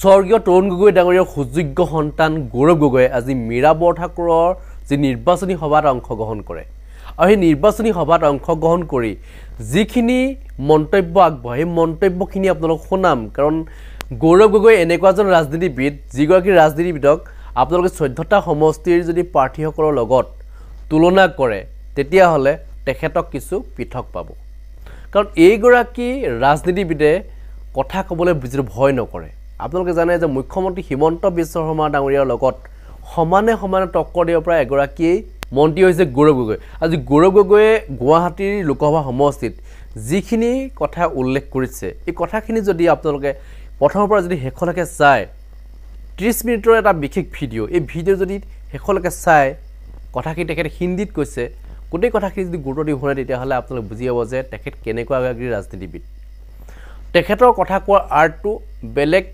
স্বৰ্গীয় তৰুণ গগৈ ডাঙৰীয়াৰ সুযোগ্য সন্তান গৌৰৱ গগৈয়ে আজি মীৰা বৰঠাকুৰৰ যি নিৰ্বাচনী সভাত অংশগ্ৰহণ কৰে আৰু এই নিৰ্বাচনী সভাত অংশগ্ৰহণ কৰি যিখিনি মন্তব্য আগবঢ়ায় এই মন্তব্যখিনি আপোনালোক শুনাম কাৰণ গৌৰৱ গগৈ এনেকুৱা এজন ৰাজনীতিবিদ যিগৰাকী ৰাজনীতিবিদক আপোনালোকে 14টা সমষ্টিৰ যদি প্ৰাৰ্থীসকলৰ লগত তুলনা কৰে তেতিয়াহ'লে তেখেতক কিছু পৃথক পাব কাৰণ এইগৰাকী ৰাজনীতিবিদে কথা ক'বলৈ ভয় নকৰে আপোনালোকে জানে যে মুখ্যমন্ত্ৰী হিমন্ত বিশ্ব শৰ্মা ডাঙৰীয়াৰ লগত সমানে টক্কৰ দিব পৰা এগৰাকী মন্ত্ৰী হৈছে গৌৰৱ গগৈ আজি গৌৰৱ গগৈয়ে গুৱাহাটীৰ লোকসভা সমষ্টিত যিখিনি কথা উল্লেখ কৰিছে এই কথাখিনি যদি আপোনালোকে প্ৰথমৰ পৰা যদি শেষলৈকে চায় 30 মিনিটৰ এটা বিশেষ ভিডিঅ' এই ভিডিঅ' যদি শেষলৈকে চায় কথাখিনি তেখেতে হিন্দীত কৈছে গোটেই কথাখিনি যদি গুৰুত্ব দি শুনে তেতিয়াহ'লে আপোনালোকে বুজি পাব যে তেখেত কেনেকুৱা এগৰাকী ৰাজনীতিবিদ তেখেতৰ কথা কোৱাৰ আৰ্টটো বেলেগ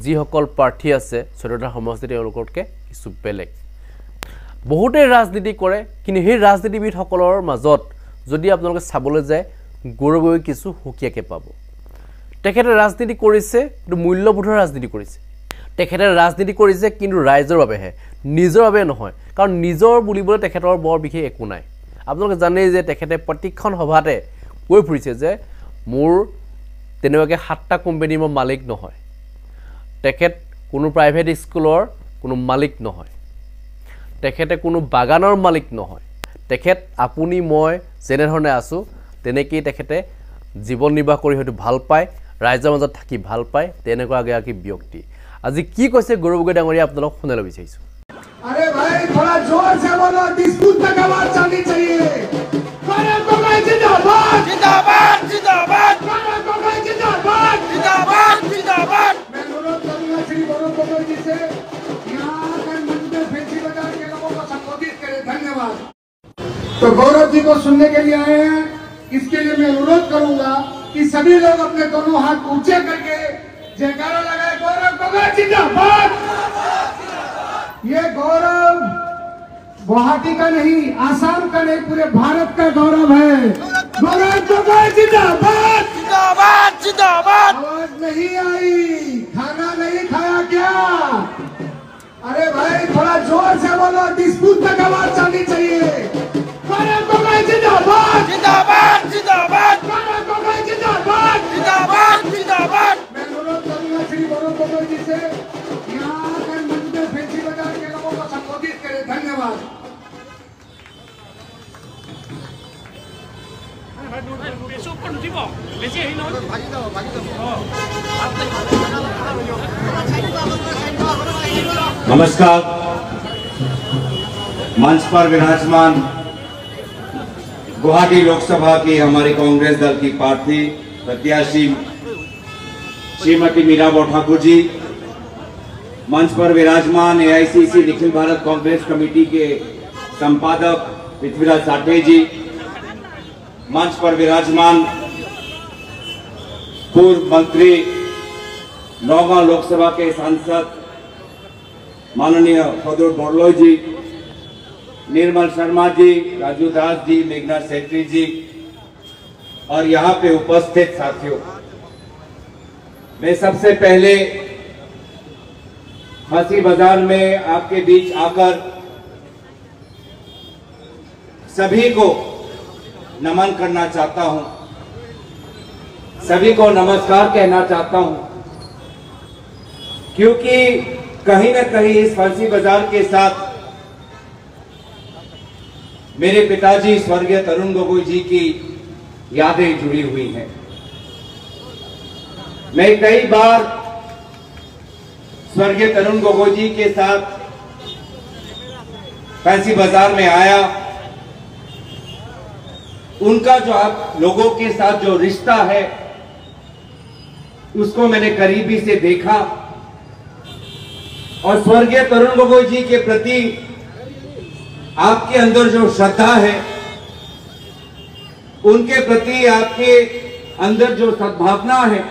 যিসকল প্ৰাৰ্থী আছে 14টা সমষ্টিত তেওঁলোকতকৈ কিছু বেলেগ বহুতে ৰাজনীতি কৰে কিন্তু সেই ৰাজনীতিবিদসকলৰ মাজত যদি আপোনালোকে চাবলৈ যায় গৌৰৱ গগৈ কিছু সুকীয়াকৈ পাব তেখেতে ৰাজনীতি কৰিছে কিন্তু মূল্যবোধৰ ৰাজনীতি কৰিছে তেখেতে ৰাজনীতি কৰিছে কিন্তু ৰাইজৰ বাবেহে নিজৰ বাবে নহয় কাৰণ নিজৰ বুলিবলৈ তেখেতৰ বৰ বিশেষ একো নাই আপোনালোকে জানেই যে তেখেতে প্ৰতিখন সভাতে কৈ ফুৰিছে যে মোৰ তেনেকুৱাকৈ 7টা কোম্পানীৰ মই মালিক নহয় তেখেত কোনো প্ৰাইভেট স্কুলৰ কোনো মালিক নহয় তেখেতে কোনো বাগানৰ মালিক নহয় তেখেত আপুনি মই যেনেধৰণে আছোঁ তেনেকেই তেখেতে জীৱন নিৰ্বাহ কৰি হয়তো ভাল পায় ৰাইজৰ মাজত থাকি ভাল পায় তেনেকুৱা এগৰাকী ব্যক্তি আজি কি কৈছে গৌৰৱ গগৈ ডাঙৰীয়া আপোনালোক শুনাবলৈ বিচাৰিছোঁ अरे भाई थोड़ा जोर से बोलो डिस्प्यूट तक आवाज चलनी चाहिए गौरव गगৈ जिंदाबाद जिंदाबाद जिंदाबाद गौरव गगৈ जिंदाबाद जिंदाबाद जिंदाबाद मैं अनुरोध करूंगा श्री गौरव गगৈ जी से यहाँ आकर मंच में फैंसी बाजार के लोगों को संबोधित करें धन्यवाद तो गौरव जी को सुनने के लिए आए हैं इसके लिए मैं अनुरोध करूंगा कि सभी लोग अपने दोनों हाथ ऊंचे करके जयकारा लगाए गौरव गगৈ जिंदाबाद ये गौरव गुवाहाटी का नहीं आसाम का नहीं पूरे भारत का गौरव है गौरव गगৈ जिंदाबाद जिंदाबाद जिंदाबाद आवाज नहीं आई खाना नहीं खाया क्या अरे भाई थोड़ा जोर से बोलो डिस्प्यूट तक आवाज चलनी चाहिए गौरव गगৈ जिंदाबाद जिंदाबाद जिंदाबाद गौरव गगৈ जिंदाबाद जिंदाबाद जिंदाबाद मैं अनुरोध करूंगा श्री गौरव गगৈ जी से यहाँ आकर मंच में फैंसी बाजार के लोगों को संबोधित करें धन्यवाद नमस्कार मंच पर विराजमान गुवाहाटी लोकसभा की हमारी कांग्रेस दल की प्रार्थी प्रत्याशी श्रीमती मीरा बरठाकुर जी मंच पर विराजमान एआईसीसी निखिल भारत कांग्रेस कमेटी के संपादक पृथ्वीराज साठे जी मंच पर विराजमान पूर्व मंत्री नौगांव लोकसभा के सांसद माननीय फदुर बोरलोई जी निर्मल शर्मा जी राजू दास जी मेघना सेठी जी और यहाँ पे उपस्थित साथियों मैं सबसे पहले फांसी बाजार में आपके बीच आकर सभी को नमन करना चाहता हूं सभी को नमस्कार कहना चाहता हूं क्योंकि कहीं न कहीं इस फांसी बाजार के साथ मेरे पिताजी स्वर्गीय तरुण गगৈ जी की यादें जुड़ी हुई हैं मैं कई बार स्वर्गीय तरुण गगৈ जी के साथ फांसी बाजार में आया उनका जो आप लोगों के साथ जो रिश्ता है उसको मैंने करीबी से देखा और स्वर्गीय तरुण गगৈ जी के प्रति आपके अंदर जो श्रद्धा है उनके प्रति आपके अंदर जो सद्भावना है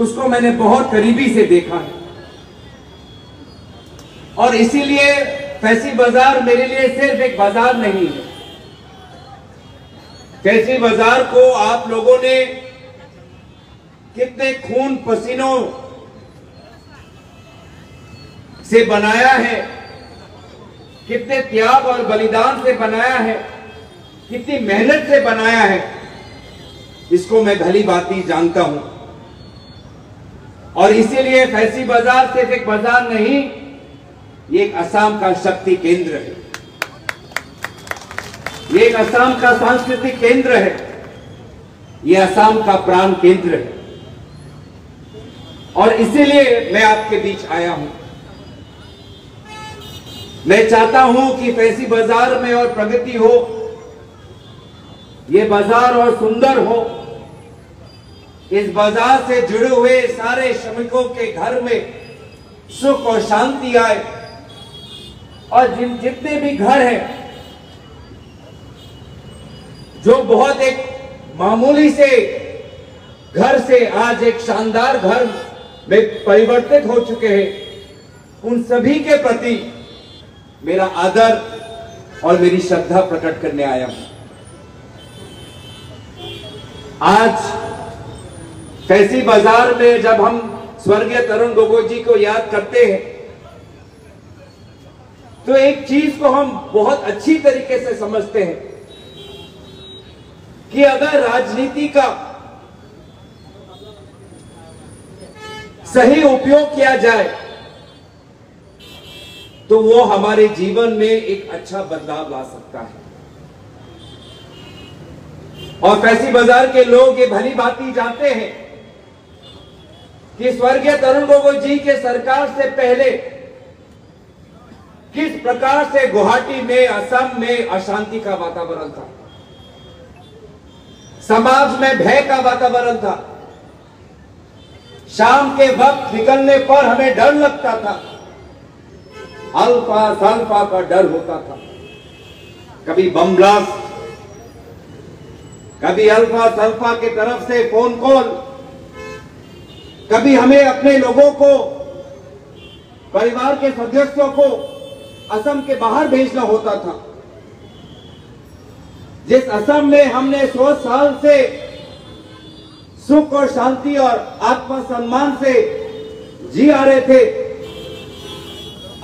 उसको मैंने बहुत करीबी से देखा है और इसीलिए फैंसी बाजार मेरे लिए सिर्फ एक बाजार नहीं है फैंसी बाजार को आप लोगों ने कितने खून पसीनों से बनाया है, कितने त्याग और बलिदान से बनाया है, कितनी मेहनत से बनाया है, इसको मैं भली भांति जानता हूं। और इसीलिए फैंसी बाजार सिर्फ एक बाजार नहीं, ये एक असम का शक्ति केंद्र है, ये एक असम का सांस्कृतिक केंद्र है, ये असम का प्राण केंद्र है। और इसीलिए मैं आपके बीच आया हूं। मैं चाहता हूं कि फैंसी बाजार में और प्रगति हो, ये बाजार और सुंदर हो, इस बाजार से जुड़े हुए सारे श्रमिकों के घर में सुख और शांति आए, और जितने भी घर हैं जो बहुत एक मामूली से घर से आज एक शानदार घर में परिवर्तित हो चुके हैं, उन सभी के प्रति मेरा आदर और मेरी श्रद्धा प्रकट करने आया हूं। आज फैंसी बाजार में जब हम स्वर्गीय तरुण गोगोई जी को याद करते हैं, तो एक चीज को हम बहुत अच्छी तरीके से समझते हैं कि अगर राजनीति का सही उपयोग किया जाए तो वो हमारे जीवन में एक अच्छा बदलाव ला सकता है। और फैंसी बाजार के लोग ये भली भांति जानते हैं कि स्वर्गीय तरुण गोगोई जी के सरकार से पहले किस प्रकार से गुवाहाटी में, असम में अशांति का वातावरण था, समाज में भय का वातावरण था। शाम के वक्त निकलने पर हमें डर लगता था, अल्फा सल्फा का डर होता था। कभी बम ब्लास्ट, कभी अल्फा सल्फा की तरफ से फोन कॉल, कभी हमें अपने लोगों को, परिवार के सदस्यों को असम के बाहर भेजना होता था। जिस असम में हमने 100 साल से सुख और शांति और आत्मसम्मान से जी आ रहे थे,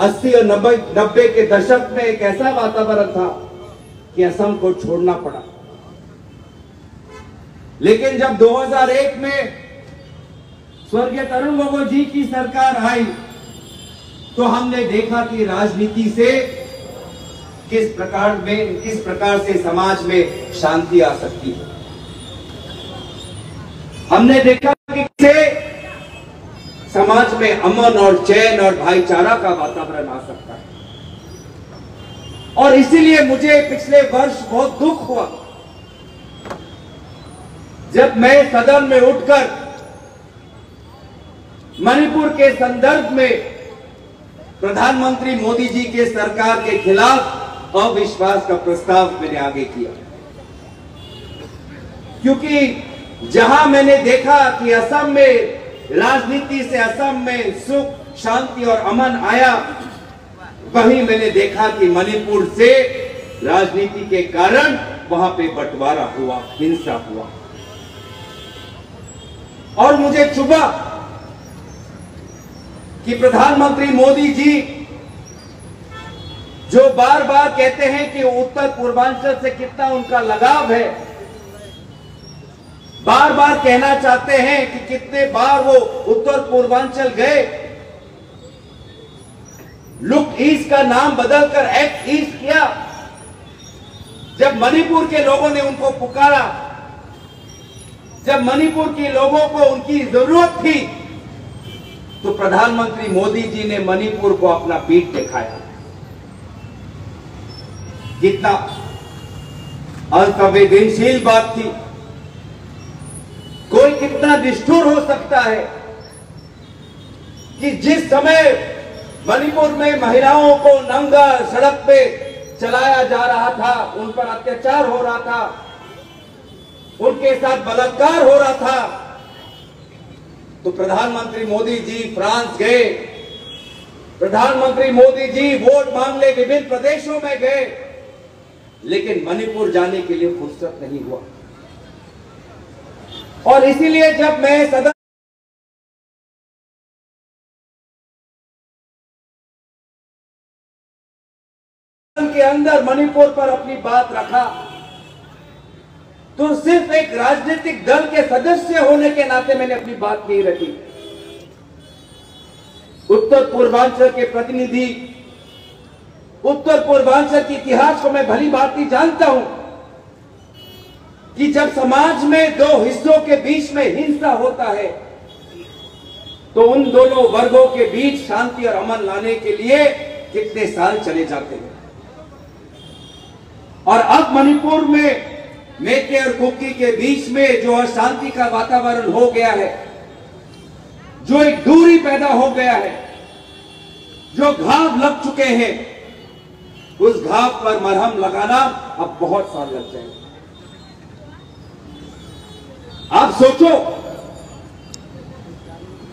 80 और 90 के दशक में एक ऐसा वातावरण था कि असम को छोड़ना पड़ा। लेकिन जब 2001 में स्वर्गीय तरुण गोगोई जी की सरकार आई, तो हमने देखा कि राजनीति से किस प्रकार से समाज में शांति आ सकती है। हमने देखा कि से समाज में अमन और चैन और भाईचारा का वातावरण आ सकता है। और इसीलिए मुझे पिछले वर्ष बहुत दुख हुआ जब मैं सदन में उठकर मणिपुर के संदर्भ में प्रधानमंत्री मोदी जी के सरकार के खिलाफ अविश्वास का प्रस्ताव मैंने आगे किया, क्योंकि जहां मैंने देखा कि असम में राजनीति से असम में सुख शांति और अमन आया, वहीं मैंने देखा कि मणिपुर से राजनीति के कारण वहां पे बंटवारा हुआ, हिंसा हुआ। और मुझे चुभा कि प्रधानमंत्री मोदी जी जो बार बार कहते हैं कि उत्तर पूर्वांचल से कितना उनका लगाव है, बार बार कहना चाहते हैं कि कितने बार वो उत्तर पूर्वांचल गए, लुक ईस्ट का नाम बदलकर एक्ट ईस्ट किया। जब मणिपुर के लोगों ने उनको पुकारा, जब मणिपुर के लोगों को उनकी जरूरत थी, तो प्रधानमंत्री मोदी जी ने मणिपुर को अपना पीठ दिखाया। कितना असंवेदनशील बात थी। कोई कितना निष्ठुर हो सकता है कि जिस समय मणिपुर में महिलाओं को नंगा सड़क पे चलाया जा रहा था, उन पर अत्याचार हो रहा था, उनके साथ बलात्कार हो रहा था, तो प्रधानमंत्री मोदी जी फ्रांस गए, प्रधानमंत्री मोदी जी वोट मांगने विभिन्न प्रदेशों में गए, लेकिन मणिपुर जाने के लिए फुर्सत नहीं हुआ। और इसीलिए जब मैं सदन के अंदर मणिपुर पर अपनी बात रखा तो सिर्फ एक राजनीतिक दल के सदस्य होने के नाते मैंने अपनी बात नहीं रखी। उत्तर पूर्वांचल के प्रतिनिधि, उत्तर पूर्वांचल के इतिहास को मैं भली भांति जानता हूं कि जब समाज में दो हिस्सों के बीच में हिंसा होता है तो उन दोनों वर्गों के बीच शांति और अमन लाने के लिए कितने साल चले जाते हैं। और अब मणिपुर में मेते और कुकी के बीच में जो अशांति का वातावरण हो गया है, जो एक दूरी पैदा हो गया है, जो घाव लग चुके हैं, उस घाव पर मरहम लगाना अब बहुत साल लग जाएंगे। आप सोचो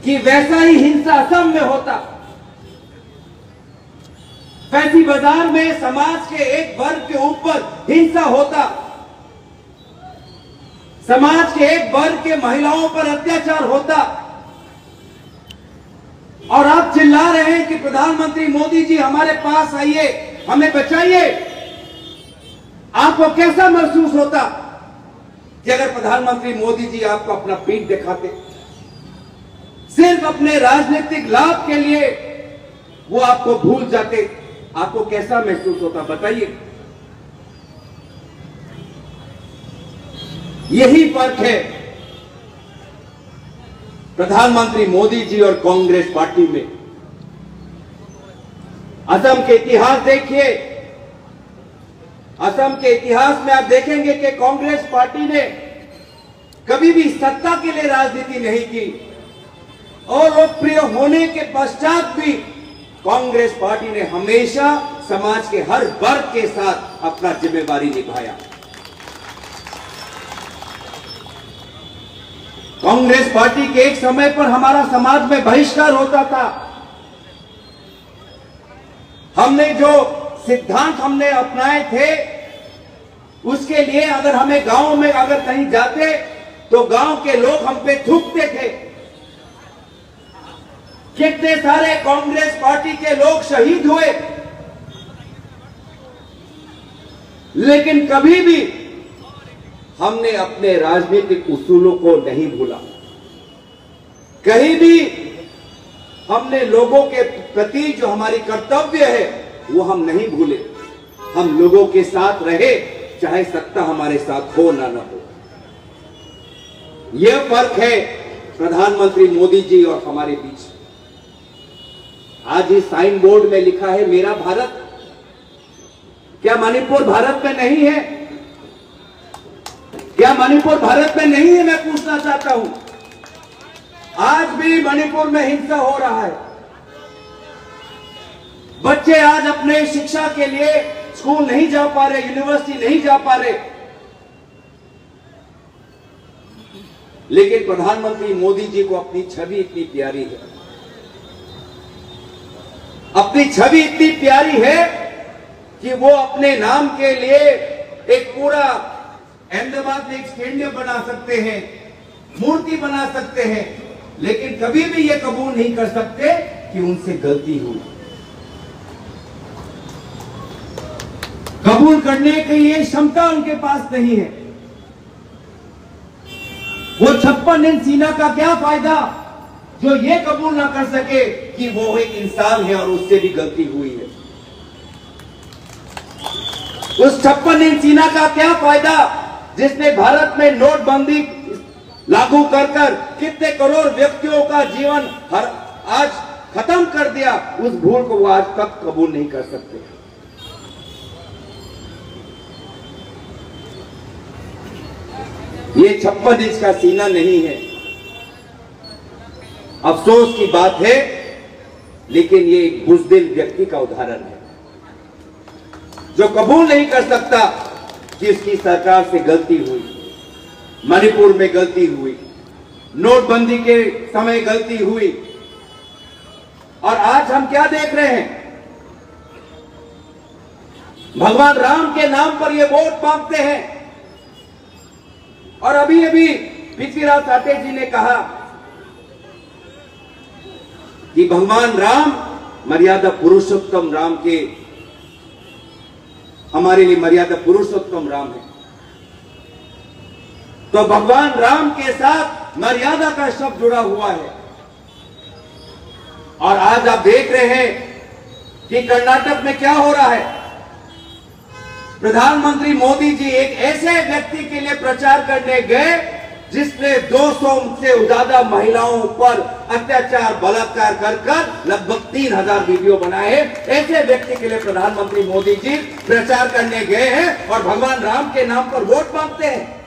कि वैसा ही हिंसा असम में होता, फैंसी बाजार में समाज के एक वर्ग के ऊपर हिंसा होता, समाज के एक वर्ग के महिलाओं पर अत्याचार होता, और आप चिल्ला रहे हैं कि प्रधानमंत्री मोदी जी हमारे पास आइए, हमें बचाइए। आपको कैसा महसूस होता कि अगर प्रधानमंत्री मोदी जी आपको अपना पीठ दिखाते, सिर्फ अपने राजनीतिक लाभ के लिए वो आपको भूल जाते, आपको कैसा महसूस होता बताइए। यही फर्क है प्रधानमंत्री मोदी जी और कांग्रेस पार्टी में। असम के इतिहास देखिए, असम के इतिहास में आप देखेंगे कि कांग्रेस पार्टी ने कभी भी सत्ता के लिए राजनीति नहीं की और लोकप्रिय होने के पश्चात भी कांग्रेस पार्टी ने हमेशा समाज के हर वर्ग के साथ अपना जिम्मेदारी निभाया। कांग्रेस पार्टी के एक समय पर हमारा समाज में बहिष्कार होता था। हमने जो सिद्धांत हमने अपनाए थे उसके लिए अगर हमें गांव में अगर कहीं जाते तो गांव के लोग हम पे थूकते थे। कितने सारे कांग्रेस पार्टी के लोग शहीद हुए, लेकिन कभी भी हमने अपने राजनीतिक उसूलों को नहीं भूला। कहीं भी हमने लोगों के प्रति जो हमारी कर्तव्य है वो हम नहीं भूले। हम लोगों के साथ रहे, चाहे सत्ता हमारे साथ हो ना हो। यह फर्क है प्रधानमंत्री मोदी जी और हमारे बीच। आज इस साइन बोर्ड में लिखा है मेरा भारत। क्या मणिपुर भारत में नहीं है? क्या मणिपुर भारत में नहीं है? मैं पूछना चाहता हूं। आज भी मणिपुर में हिंसा हो रहा है। बच्चे आज अपने शिक्षा के लिए स्कूल नहीं जा पा रहे, यूनिवर्सिटी नहीं जा पा रहे, लेकिन प्रधानमंत्री मोदी जी को अपनी छवि इतनी प्यारी है, अपनी छवि इतनी प्यारी है कि वो अपने नाम के लिए एक पूरा अहमदाबाद में एक स्टेडियम बना सकते हैं, मूर्ति बना सकते हैं, लेकिन कभी भी ये कबूल नहीं कर सकते कि उनसे गलती हुई। कबूल करने की ये क्षमता उनके पास नहीं है। वो 56 इंच सीना का क्या फायदा जो ये कबूल ना कर सके कि वो एक इंसान है और उससे भी गलती हुई है। उस 56 इंच सीना का क्या फायदा जिसने भारत में नोटबंदी लागू कर कितने करोड़ व्यक्तियों का जीवन आज खत्म कर दिया। उस भूल को वो आज तक कबूल नहीं कर सकते। ये 56 इंच का सीना नहीं है। अफसोस की बात है, लेकिन ये एक बुज़दिल व्यक्ति का उदाहरण है जो कबूल नहीं कर सकता कि इसकी सरकार से गलती हुई, मणिपुर में गलती हुई, नोटबंदी के समय गलती हुई। और आज हम क्या देख रहे हैं? भगवान राम के नाम पर ये वोट मांगते हैं। और अभी अभी पृथ्वीराज साठे जी ने कहा कि भगवान राम मर्यादा पुरुषोत्तम राम के हमारे लिए मर्यादा पुरुषोत्तम राम है। तो भगवान राम के साथ मर्यादा का शब्द जुड़ा हुआ है। और आज आप देख रहे हैं कि कर्नाटक में क्या हो रहा है। प्रधानमंत्री मोदी जी एक ऐसे व्यक्ति के लिए प्रचार करने गए जिसने 200 से ज्यादा महिलाओं पर अत्याचार बलात्कार कर लगभग 3000 वीडियो बनाए हैं। ऐसे व्यक्ति के लिए प्रधानमंत्री मोदी जी प्रचार करने गए हैं और भगवान राम के नाम पर वोट मांगते हैं।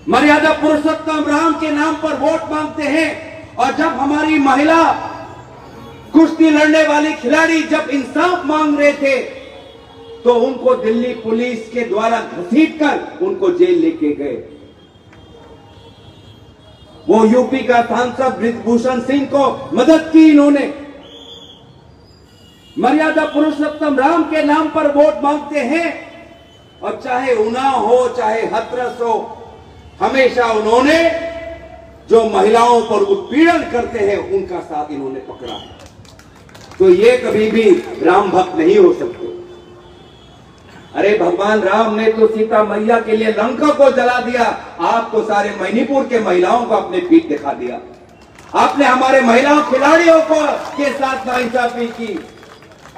मर्यादा पुरुषोत्तम राम के नाम पर वोट मांगते हैं। और जब हमारी महिला कुश्ती लड़ने वाली खिलाड़ी जब इंसाफ मांग रहे थे तो उनको दिल्ली पुलिस के द्वारा घसीटकर उनको जेल लेके गए। वो यूपी का सांसद ब्रिजभूषण सिंह को मदद की इन्होंने। मर्यादा पुरुषोत्तम राम के नाम पर वोट मांगते हैं। और चाहे उन्नाव हो चाहे हाथरस हो, हमेशा उन्होंने जो महिलाओं पर उत्पीड़न करते हैं उनका साथ इन्होंने पकड़ा है। तो ये कभी भी राम भक्त नहीं हो सकते। अरे भगवान राम ने तो सीता मैया के लिए लंका को जला दिया, आप तो सारे मणिपुर के महिलाओं को अपने पीठ दिखा दिया। आपने हमारे महिलाओं खिलाड़ियों को के साथ नाइंसाफी की।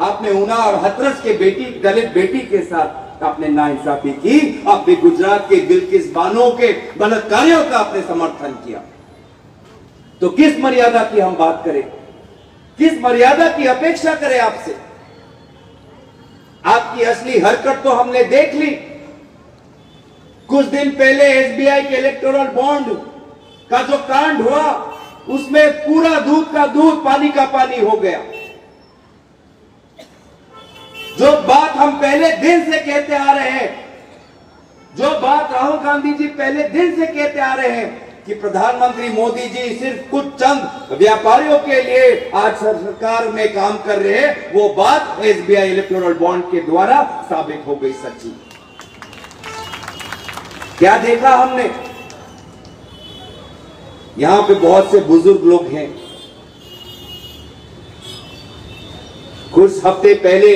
आपने उन्नाव और हाथरस के बेटी दलित बेटी के साथ आपने नाइंसाफी की। आपने गुजरात के बिल्किस बानो के बलात्कारियों का आपने समर्थन किया। तो किस मर्यादा की हम बात करें, किस मर्यादा की अपेक्षा करें आपसे। आपकी असली हरकत तो हमने देख ली। कुछ दिन पहले एसबीआई के इलेक्टोरल बॉन्ड का जो कांड हुआ उसमें पूरा दूध का दूध पानी का पानी हो गया। जो बात हम पहले दिन से कहते आ रहे हैं, जो बात राहुल गांधी जी पहले दिन से कहते आ रहे हैं कि प्रधानमंत्री मोदी जी सिर्फ कुछ चंद व्यापारियों के लिए आज सरकार में काम कर रहे हैं, वो बात एसबीआई इलेक्टोरल बॉन्ड के द्वारा साबित हो गई सच्ची। क्या देखा हमने? यहां पे बहुत से बुजुर्ग लोग हैं। कुछ हफ्ते पहले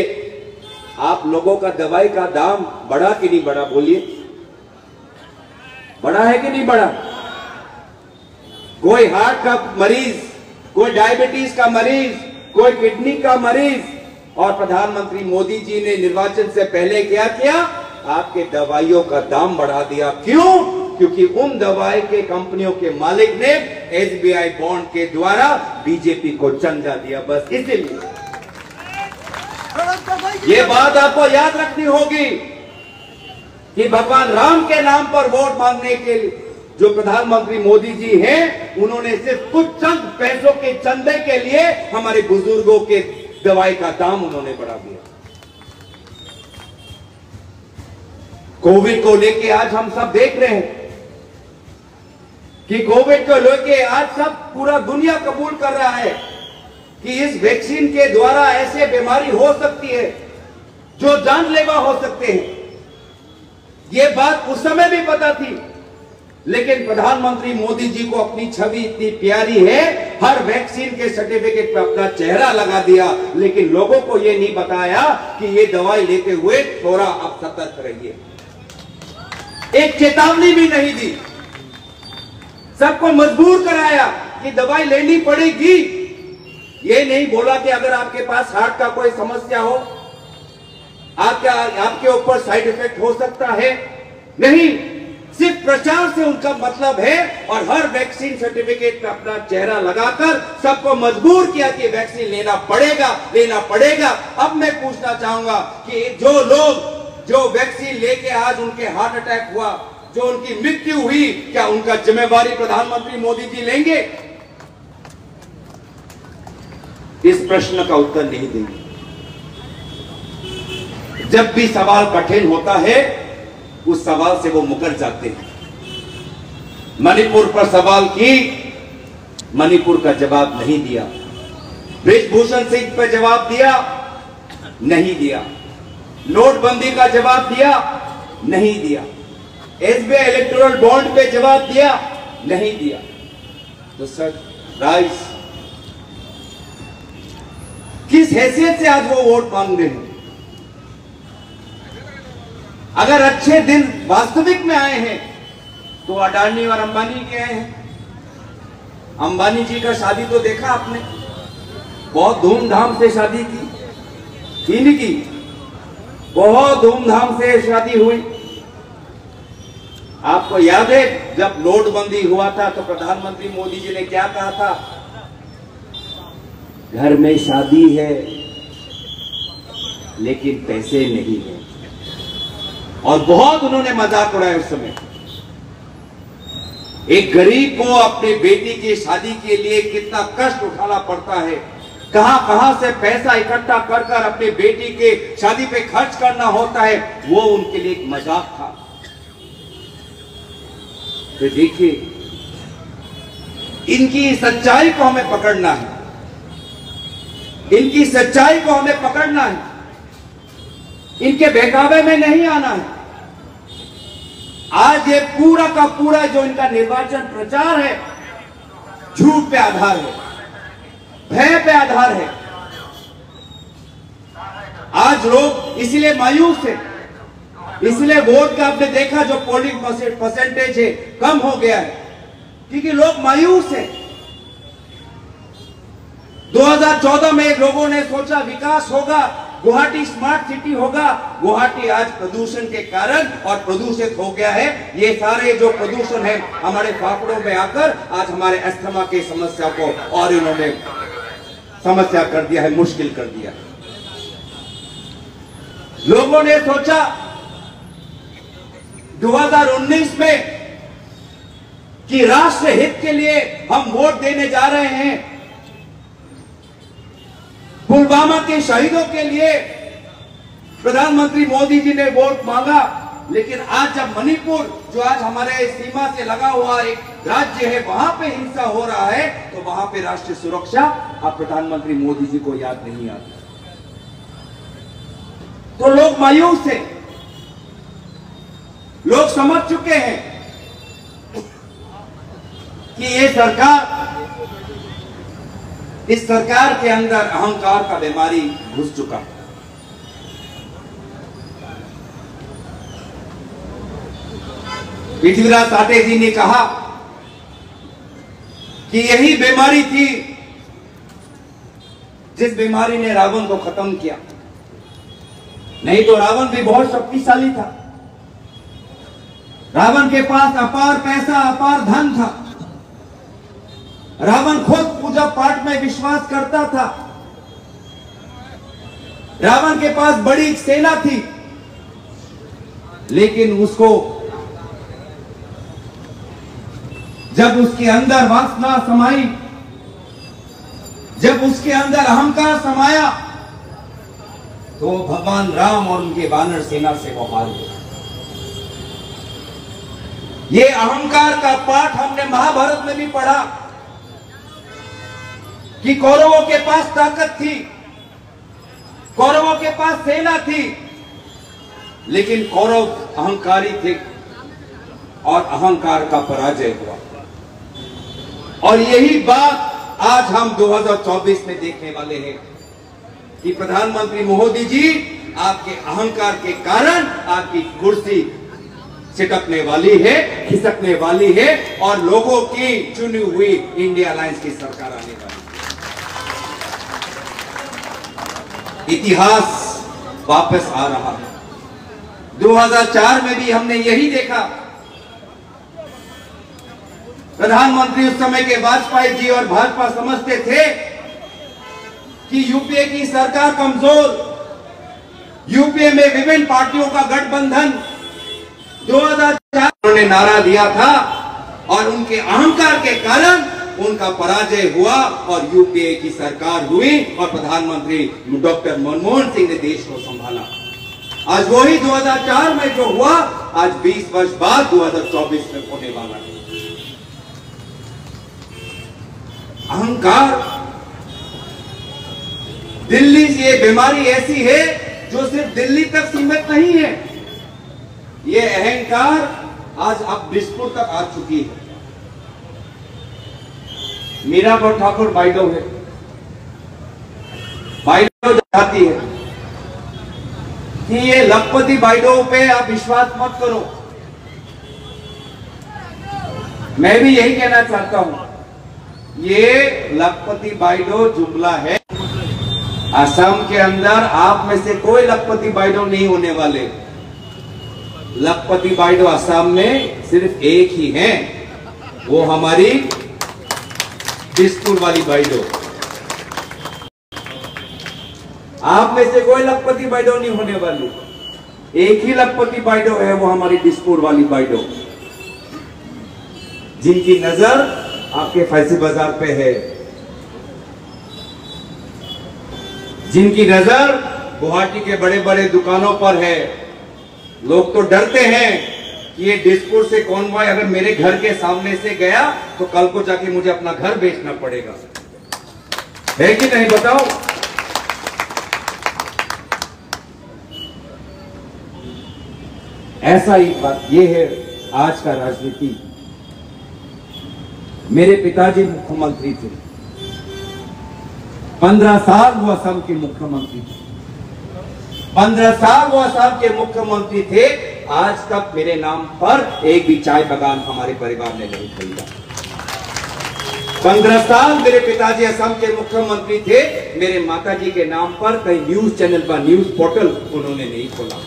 आप लोगों का दवाई का दाम बढ़ा कि नहीं बढ़ा? बोलिए, बढ़ा है कि नहीं बढ़ा? कोई हार्ट का मरीज, कोई डायबिटीज का मरीज, कोई किडनी का मरीज, और प्रधानमंत्री मोदी जी ने निर्वाचन से पहले क्या किया? आपके दवाइयों का दाम बढ़ा दिया। क्यों? क्योंकि उन दवाई के कंपनियों के मालिक ने एसबीआई बॉन्ड के द्वारा बीजेपी को चंदा दिया। बस इसीलिए ये बात आपको याद रखनी होगी कि भगवान राम के नाम पर वोट मांगने के लिए जो प्रधानमंत्री मोदी जी हैं, उन्होंने सिर्फ कुछ चंद पैसों के चंदे के लिए हमारे बुजुर्गों के दवाई का दाम उन्होंने बढ़ा दिया। कोविड को लेके आज हम सब देख रहे हैं कि कोविड को लेके आज सब पूरा दुनिया कबूल कर रहा है कि इस वैक्सीन के द्वारा ऐसे बीमारी हो सकती है जो जानलेवा हो सकते हैं। ये बात उस समय भी पता थी, लेकिन प्रधानमंत्री मोदी जी को अपनी छवि इतनी प्यारी है, हर वैक्सीन के सर्टिफिकेट पर अपना चेहरा लगा दिया, लेकिन लोगों को यह नहीं बताया कि ये दवाई लेते हुए थोड़ा आप सतर्क रहिए। एक चेतावनी भी नहीं दी, सबको मजबूर कराया कि दवाई लेनी पड़ेगी। ये नहीं बोला कि अगर आपके पास हार्ट का कोई समस्या हो, आपके ऊपर साइड इफेक्ट हो सकता है। नहीं, सिर्फ प्रचार से उनका मतलब है, और हर वैक्सीन सर्टिफिकेट पे अपना चेहरा लगाकर सबको मजबूर किया कि वैक्सीन लेना पड़ेगा, लेना पड़ेगा। अब मैं पूछना चाहूंगा कि जो लोग जो वैक्सीन लेके आज उनके हार्ट अटैक हुआ, जो उनकी मृत्यु हुई, क्या उनका जिम्मेवारी प्रधानमंत्री मोदी जी लेंगे? इस प्रश्न का उत्तर नहीं देंगे। जब भी सवाल कठिन होता है उस सवाल से वो मुकर जाते हैं। मणिपुर पर सवाल की, मणिपुर का जवाब नहीं दिया। ब्रिजभूषण सिंह पर जवाब दिया, नहीं दिया। नोटबंदी का जवाब दिया, नहीं दिया। एसबीआई इलेक्टोरल बॉन्ड पे जवाब दिया, नहीं दिया। तो सर राइस किस हैसियत से आज वो वोट मांग रहे हैं। अगर अच्छे दिन वास्तविक में आए हैं तो अडानी और अंबानी के आए हैं। अंबानी जी का शादी तो देखा आपने, बहुत धूमधाम से शादी की नहीं की, बहुत धूमधाम से शादी हुई। आपको याद है जब नोटबंदी हुआ था तो प्रधानमंत्री मोदी जी ने क्या कहा था, घर में शादी है लेकिन पैसे नहीं है, और बहुत उन्होंने मजाक उड़ाया उस समय। एक गरीब को अपनी बेटी की शादी के लिए कितना कष्ट उठाना पड़ता है, कहां से पैसा इकट्ठा कर कर अपनी बेटी के शादी पे खर्च करना होता है, वो उनके लिए एक मजाक था। तो देखिए, इनकी सच्चाई को हमें पकड़ना है, इनकी सच्चाई को हमें पकड़ना है, इनके बहकावे में नहीं आना है। आज ये पूरा का पूरा जो इनका निर्वाचन प्रचार है झूठ पे आधार है, भय पे आधार है। आज लोग इसलिए मायूस है, इसलिए वोट का आपने देखा जो पोलिंग परसेंटेज है कम हो गया है, क्योंकि लोग मायूस हैं। 2014 में लोगों ने सोचा विकास होगा, गुवाहाटी स्मार्ट सिटी होगा। गुवाहाटी आज प्रदूषण के कारण और प्रदूषित हो गया है। ये सारे जो प्रदूषण है हमारे फाफड़ों में आकर आज हमारे अस्थमा की समस्या को और इन्होंने समस्या कर दिया है, मुश्किल कर दिया है। लोगों ने सोचा 2019 में कि राष्ट्र हित के लिए हम वोट देने जा रहे हैं, पुलवामा के शहीदों के लिए प्रधानमंत्री मोदी जी ने वोट मांगा। लेकिन आज जब मणिपुर जो आज हमारे सीमा से लगा हुआ एक राज्य है वहां पे हिंसा हो रहा है तो वहां पे राष्ट्रीय सुरक्षा अब प्रधानमंत्री मोदी जी को याद नहीं आता। तो लोग मायूस हैं, लोग समझ चुके हैं कि ये सरकार, इस सरकार के अंदर अहंकार का बीमारी घुस चुका है। पृथ्वीराज साठे जी ने कहा कि यही बीमारी थी जिस बीमारी ने रावण को खत्म किया। नहीं तो रावण भी बहुत शक्तिशाली था, रावण के पास अपार पैसा, अपार धन था, रावण खुद पूजा पाठ में विश्वास करता था, रावण के पास बड़ी सेना थी, लेकिन उसको जब उसके अंदर वासना समाई, जब उसके अंदर अहंकार समाया तो भगवान राम और उनके वानर सेना से वो हार गए। ये अहंकार का पाठ हमने महाभारत में भी पढ़ा कि कौरवों के पास ताकत थी, कौरवों के पास सेना थी, लेकिन कौरव अहंकारी थे और अहंकार का पराजय हुआ। और यही बात आज हम 2024 में देखने वाले हैं कि प्रधानमंत्री मोदी जी आपके अहंकार के कारण आपकी कुर्सी छिटकने वाली है, खिसकने वाली है और लोगों की चुनी हुई इंडिया अलायंस की सरकार आने वाली है। इतिहास वापस आ रहा है। 2004 में भी हमने यही देखा। प्रधानमंत्री उस समय के वाजपेयी जी और भाजपा समझते थे कि यूपीए की सरकार कमजोर, यूपीए में विभिन्न पार्टियों का गठबंधन। 2004 उन्होंने नारा दिया था और उनके अहंकार के कारण उनका पराजय हुआ और यूपीए की सरकार हुई और प्रधानमंत्री डॉक्टर मनमोहन सिंह ने देश को संभाला। आज वही 2004 में जो हुआ आज 20 वर्ष बाद 2024 में होने वाला है। अहंकार, दिल्ली से ये बीमारी ऐसी है जो सिर्फ दिल्ली तक सीमित नहीं है, ये अहंकार आज अब दिसपुर तक आ चुकी है। मीरापुर ठाकुर बाइडो है, आती है कि ये लखपति बाइडो पे आप विश्वास मत करो। मैं भी यही कहना चाहता हूं, ये लखपति बाइडो जुमला है। असम के अंदर आप में से कोई लखपति बाइडो नहीं होने वाले। लखपति बाइडो असम में सिर्फ एक ही है, वो हमारी दिसपुर वाली बाइडो। आप में से कोई लखपति बाइडो नहीं होने वाली। एक ही लखपति बाइडो है, वो हमारी दिसपुर वाली बाइडो, जिनकी नजर आपके फैंसी बाजार पे है, जिनकी नजर गुवाहाटी के बड़े बड़े दुकानों पर है। लोग तो डरते हैं कि ये दिसपुर से कॉन्वॉय अगर मेरे घर के सामने से गया तो कल को जाके मुझे अपना घर बेचना पड़ेगा, है कि नहीं बताओ? ऐसा ही बात ये है आज का राजनीति। मेरे पिताजी मुख्यमंत्री थे, 15 साल वो असम के मुख्यमंत्री थे। 15 साल वो असम के मुख्यमंत्री थे। आज तक मेरे नाम पर एक भी चाय बागान हमारे परिवार ने नहीं खरीदा। 15 साल मेरे पिताजी असम के मुख्यमंत्री थे, मेरे माताजी के नाम पर कहीं न्यूज चैनल पर न्यूज पोर्टल उन्होंने नहीं खोला।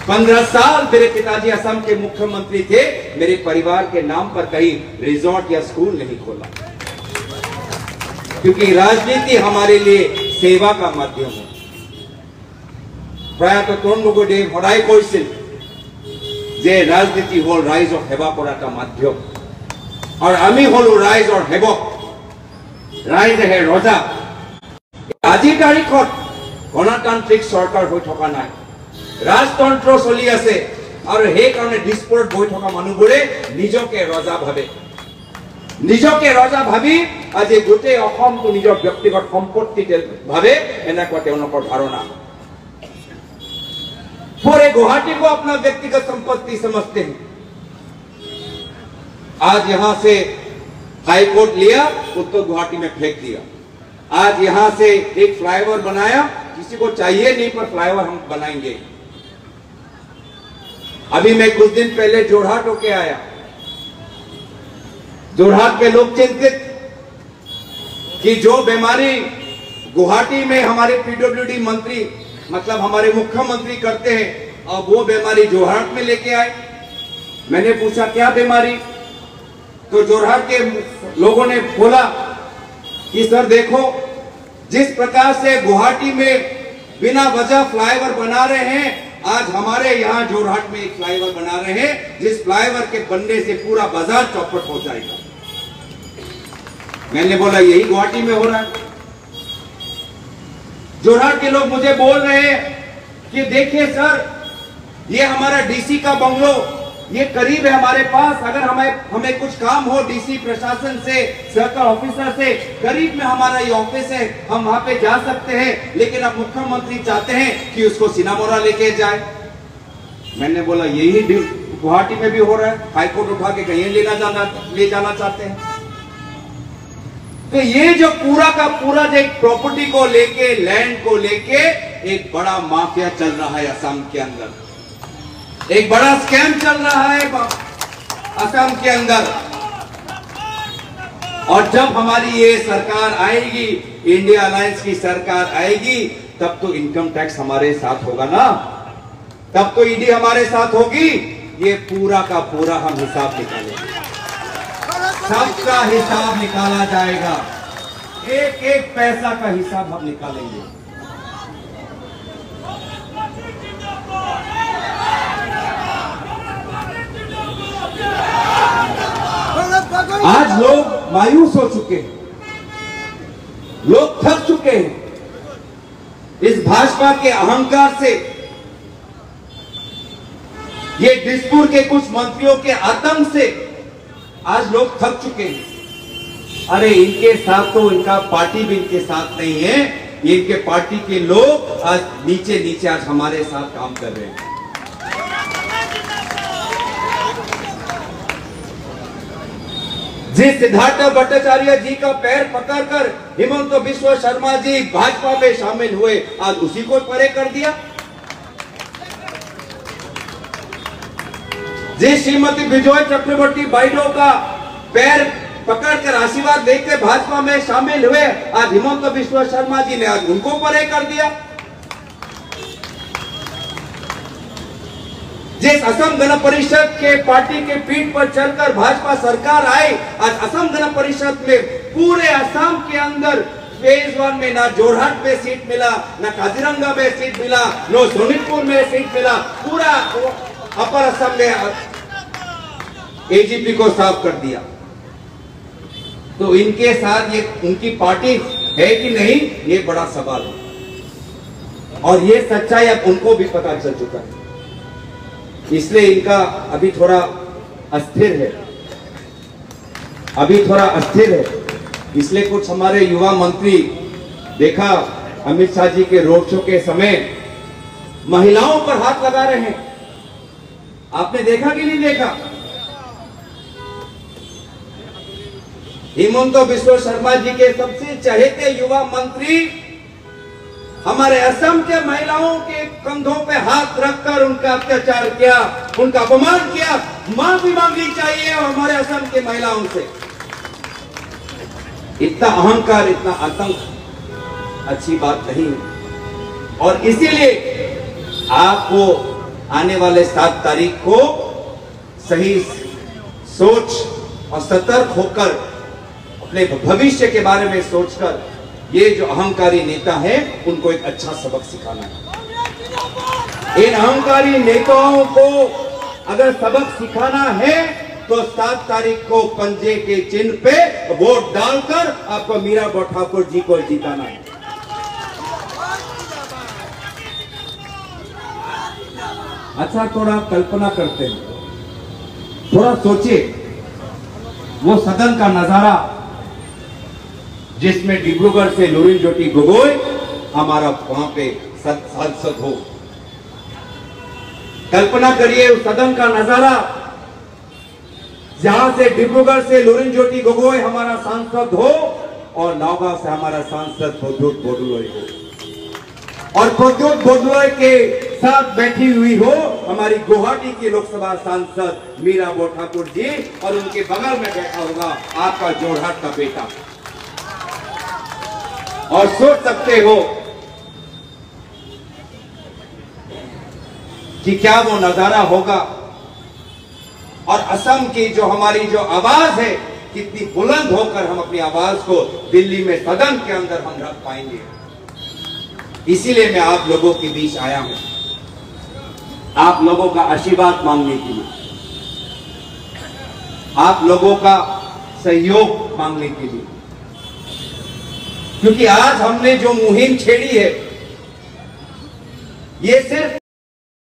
15 साल मेरे पिताजी असम के मुख्यमंत्री थे, मेरे परिवार के नाम पर कहीं रिजॉर्ट या स्कूल नहीं खोला। क्योंकि राजनीति हमारे लिए सेवा का माध्यम है। प्रयात तरुणगोगोदेव हड़ाई কৈছিল যে রাজনীতি হল রাইজ অফ হেভক এটা মাধ্যম, আর আমি হলো রাইজ অফ হেভক, রাইজ হে ৰজা। আজিৰ তাৰিখত গণতান্ত্ৰিক চৰকাৰ হৈ থকা নাই, ৰাজতন্ত্ৰ চলি আছে, আৰু সেইকাৰণে দিছপুৰত বহি থকা মানুহবোৰে নিজকে ৰজা ভাবে। নিজকে ৰজা ভাবি আজি গোটেই অসমটো নিজৰ ব্যক্তিগত সম্পত্তি ভাবে, এনেকুৱা তেওঁলোকৰ ধাৰণা। पूरे गुवाहाटी को अपना व्यक्तिगत संपत्ति समझते हैं। आज यहां से हाई कोर्ट लिया, उत्तर गुवाहाटी में फेंक दिया। आज यहां से एक फ्लाईओवर बनाया, किसी को चाहिए नहीं पर फ्लाईओवर हम बनाएंगे। अभी मैं कुछ दिन पहले जोरहाट होके आया। जोरहाट के लोग चिंतित कि जो बीमारी गुवाहाटी में हमारे पीडब्ल्यूडी मंत्री मतलब हमारे मुख्यमंत्री करते हैं, और वो बीमारी जोरहाट में लेके आए। मैंने पूछा क्या बीमारी, तो जोरहाट के लोगों ने बोला कि सर देखो, जिस प्रकार से गुवाहाटी में बिना वजह फ्लाईओवर बना रहे हैं, आज हमारे यहाँ जोरहाट में एक फ्लाईओवर बना रहे हैं, जिस फ्लाईओवर के बनने से पूरा बाजार चौपट हो जाएगा। मैंने बोला यही गुवाहाटी में हो रहा है। जोरहाट के लोग मुझे बोल रहे हैं कि देखिए सर, ये हमारा डीसी का बंगलो ये करीब है हमारे पास, अगर हमें कुछ काम हो डीसी प्रशासन से, सर्कल ऑफिसर से, करीब में हमारा ये ऑफिस है, हम वहां पे जा सकते हैं, लेकिन अब मुख्यमंत्री चाहते हैं कि उसको सिनामोरा लेके जाए। मैंने बोला यही गुवाहाटी में भी हो रहा है, हाईकोर्ट उठा के कहीं ले जाना चाहते हैं। तो ये जो पूरा का पूरा जो एक प्रॉपर्टी को लेके, लैंड को लेके एक बड़ा माफिया चल रहा है असम के अंदर, एक बड़ा स्कैम चल रहा है असम के अंदर। और जब हमारी ये सरकार आएगी, इंडिया अलायंस की सरकार आएगी, तब तो इनकम टैक्स हमारे साथ होगा ना, तब तो ईडी हमारे साथ होगी। ये पूरा का पूरा हम हिसाब निकालेंगे, सबका हिसाब निकाला जाएगा, एक एक पैसा का हिसाब हम निकालेंगे। आज लोग मायूस हो चुके हैं, लोग थक चुके हैं इस भाजपा के अहंकार से, ये दिसपुर के कुछ मंत्रियों के आतंक से आज लोग थक चुके हैं। अरे इनके साथ तो इनका पार्टी भी इनके साथ नहीं है, इनके पार्टी के लोग आज नीचे नीचे आज हमारे साथ काम कर रहे हैं। जिस सिद्धार्थ भट्टाचार्य जी का पैर पकड़कर हिमंत बिश्व शर्मा जी भाजपा में शामिल हुए, आज उसी को परे कर दिया। जिस श्रीमती विजय चक्रवर्ती बाइडो का पैर पकड़कर आशीर्वाद देकर भाजपा में शामिल हुए, आज हिमंत बिश्व शर्मा जी ने आज उनको परे कर दिया। जिस असम गण परिषद के पार्टी के पीठ पर चलकर भाजपा सरकार आई, आज असम गण परिषद में पूरे असम के अंदर फेज 1 में ना जोरहाट में सीट मिला, ना काजीरंगा में सीट मिला, ना सोनितपुर में सीट मिला, पूरा अपर असम में एजीपी को साफ कर दिया। तो इनके साथ ये उनकी पार्टी है कि नहीं, ये बड़ा सवाल है और ये सच्चाई अब उनको भी पता चल चुका है। इसलिए इनका अभी थोड़ा अस्थिर है, इसलिए कुछ हमारे युवा मंत्री देखा अमित शाह जी के रोड शो के समय महिलाओं पर हाथ लगा रहे हैं। आपने देखा कि नहीं देखा? हिमंत बिश्व शर्मा जी के सबसे चहेते युवा मंत्री हमारे असम के महिलाओं के कंधों पे हाथ रखकर उनका अत्याचार किया, उनका अपमान किया। माफी मांगनी चाहिए हमारे असम के महिलाओं से। इतना अहंकार, इतना आतंक अच्छी बात नहीं है। और इसीलिए आपको आने वाले 7 तारीख को सही सोच और सतर्क होकर अपने भविष्य के बारे में सोचकर ये जो अहंकारी नेता है उनको एक अच्छा सबक सिखाना है। इन अहंकारी नेताओं को अगर सबक सिखाना है तो 7 तारीख को पंजे के चिन्ह पे वोट डालकर आपको मीरा ठाकुर जी को जिताना है। अच्छा, थोड़ा कल्पना करते हैं, थोड़ा सोचिए वो सदन का नजारा जिसमें डिब्रूगढ़ से लुरिनज्योति गोगोई हमारा वहां पे सांसद हो। कल्पना करिए उस सदन का नजारा जहां से डिब्रूगढ़ से लुरिनज्योति गोगोई हमारा सांसद हो और नौगांव से हमारा सांसद प्रद्युत बोरदोलोई हो और प्रद्युत बोरदोलोई के साथ बैठी हुई हो हमारी गुवाहाटी की लोकसभा सांसद मीरा ठाकुर जी और उनके बगल में बैठा होगा आपका जोरहाट का बेटा। और सोच सकते हो कि क्या वो नजारा होगा और असम की जो हमारी जो आवाज है कितनी बुलंद होकर हम अपनी आवाज को दिल्ली में सदन के अंदर हम रख पाएंगे। इसीलिए मैं आप लोगों के बीच आया हूं, आप लोगों का आशीर्वाद मांगने के लिए, आप लोगों का सहयोग मांगने के लिए, क्योंकि आज हमने जो मुहिम छेड़ी है ये सिर्फ